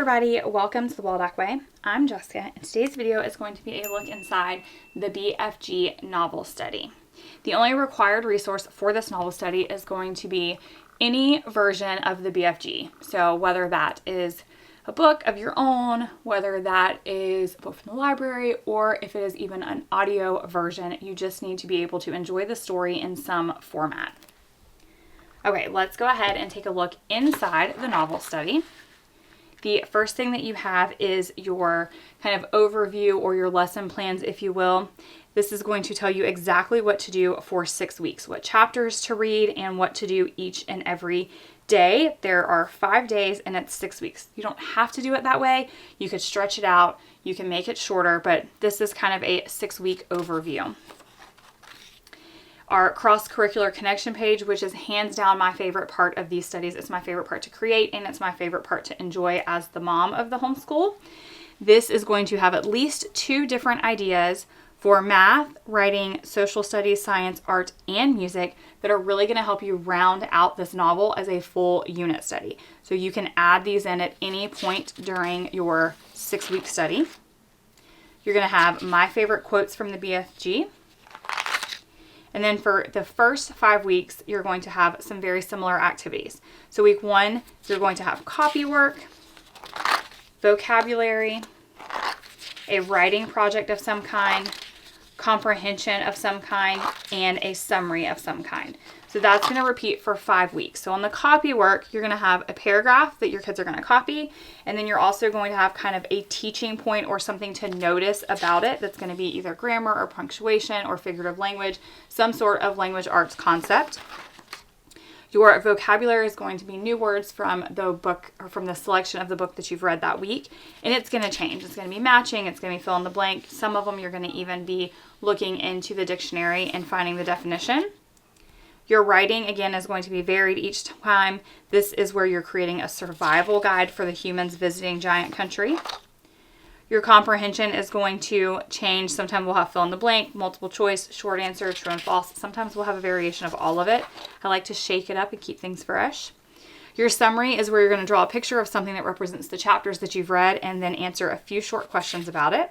everybody, welcome to the Waldock Way. I'm Jessica, and today's video is going to be a look inside the BFG novel study. The only required resource for this novel study is going to be any version of the BFG. So whether that is a book of your own, whether that is a book from the library, or if it is even an audio version, you just need to be able to enjoy the story in some format. Okay, let's go ahead and take a look inside the novel study. The first thing that you have is your kind of overview or your lesson plans, if you will. This is going to tell you exactly what to do for 6 weeks, what chapters to read and what to do each and every day. There are 5 days and it's 6 weeks. You don't have to do it that way. You could stretch it out. You can make it shorter, but this is kind of a 6-week overview. Our cross-curricular connection page, which is hands down my favorite part of these studies. It's my favorite part to create, and it's my favorite part to enjoy as the mom of the homeschool. This is going to have at least 2 different ideas for math, writing, social studies, science, art, and music that are really going to help you round out this novel as a full unit study. So you can add these in at any point during your 6-week study. You're going to have my favorite quotes from the BFG. And then for the first 5 weeks, you're going to have some very similar activities. So week 1, you're going to have copy work, vocabulary, a writing project of some kind, comprehension of some kind, and a summary of some kind. So that's going to repeat for 5 weeks. So on the copy work, you're going to have a paragraph that your kids are going to copy, and then you're also going to have kind of a teaching point or something to notice about it that's going to be either grammar or punctuation or figurative language, some sort of language arts concept. Your vocabulary is going to be new words from the book or from the selection of the book that you've read that week, and it's going to change. It's going to be matching, it's going to be fill in the blank. Some of them you're going to even be looking into the dictionary and finding the definition. Your writing, again, is going to be varied each time. This is where you're creating a survival guide for the humans visiting Giant Country. Your comprehension is going to change. Sometimes we'll have fill in the blank, multiple choice, short answer, true and false. Sometimes we'll have a variation of all of it. I like to shake it up and keep things fresh. Your summary is where you're going to draw a picture of something that represents the chapters that you've read and then answer a few short questions about it.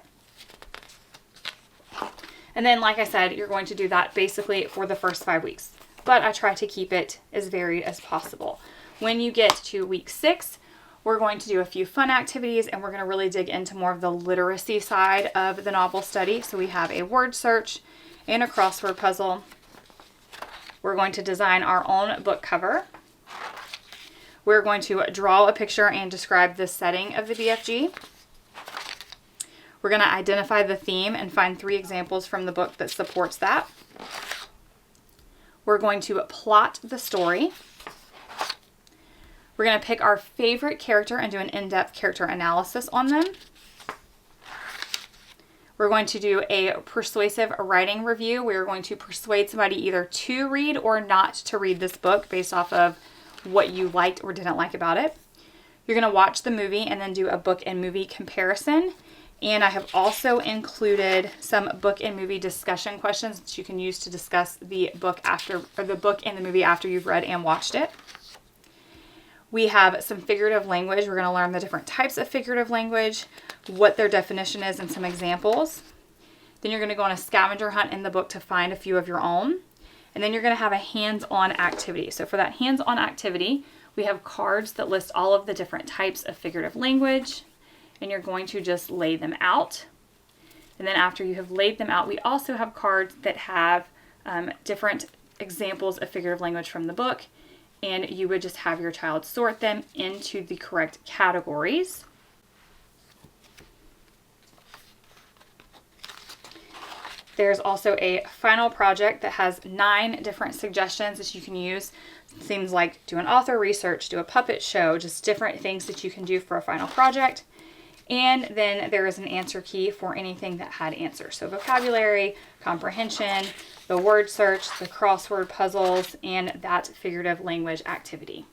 And then, like I said, you're going to do that basically for the first 5 weeks. But I try to keep it as varied as possible. When you get to week 6, we're going to do a few fun activities, and we're going to really dig into more of the literacy side of the novel study. So we have a word search and a crossword puzzle. We're going to design our own book cover. We're going to draw a picture and describe the setting of the BFG. We're going to identify the theme and find 3 examples from the book that supports that. We're going to plot the story. We're going to pick our favorite character and do an in-depth character analysis on them. We're going to do a persuasive writing review. We're going to persuade somebody either to read or not to read this book based off of what you liked or didn't like about it. You're going to watch the movie and then do a book and movie comparison. And I have also included some book and movie discussion questions that you can use to discuss the book after, or the book and the movie after you've read and watched it. We have some figurative language. We're going to learn the different types of figurative language, what their definition is, and some examples. Then you're going to go on a scavenger hunt in the book to find a few of your own. And then you're going to have a hands-on activity. So for that hands-on activity, we have cards that list all of the different types of figurative language. And you're going to just lay them out. And then after you have laid them out, we also have cards that have different examples of figurative language from the book, and you would just have your child sort them into the correct categories. There's also a final project that has 9 different suggestions that you can use. Things like do an author research, do a puppet show, just different things that you can do for a final project. And then there is an answer key for anything that had answers. So vocabulary, comprehension, the word search, the crossword puzzles, and that figurative language activity.